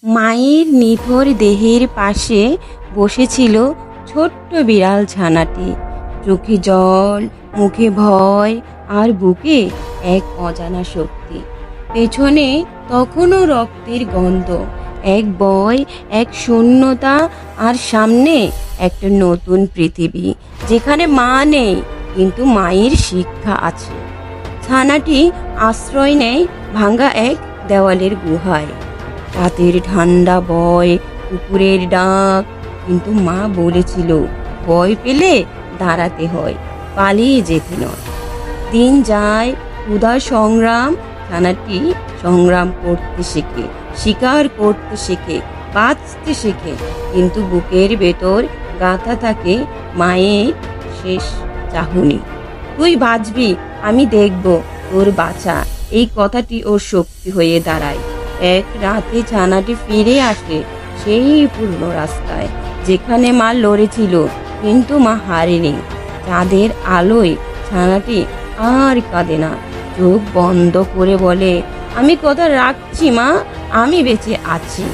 মায়ের নিথর দেহের পাশে বসেছিল ছোট্ট বিড়াল ছানাটি। চোখে জল, মুখে ভয়, আর বুকে এক অজানা শক্তি। পেছনে তখনও রক্তের গন্ধ, এক ভয়, এক শূন্যতা, আর সামনে একটা নতুন পৃথিবী যেখানে মা নেই, কিন্তু মায়ের শিক্ষা আছে। ছানাটি আশ্রয় নেয় ভাঙ্গা এক দেওয়ালের গুহায়। রাতের ঠান্ডা বয়, কুকুরের ডাক, কিন্তু মা বলেছিল ভয় পেলে দাঁড়াতে হয়, পালিয়ে যেতে নয়। দিন যায়, ক্ষুধার সংগ্রাম। ছানাটি সংগ্রাম করতে শেখে, শিকার করতে শেখে, বাঁচতে শেখে, কিন্তু বুকের ভেতর গাঁথা থাকে মায়ের শেষ চাহনি। তুই বাঁচবি, আমি দেখব তোর বাঁচা। এই কথাটি ওর শক্তি হয়ে দাঁড়ায়। এক রাতে ছানাটি ফিরে আসে সেই পুরনো রাস্তায়, যেখানে মা লড়েছিল, কিন্তু মা হারেনি। চাঁদের আলোয় ছানাটি আর কাঁদে না, চোখ বন্ধ করে বলে, আমি কথা রাখছি মা, আমি বেঁচে আছি।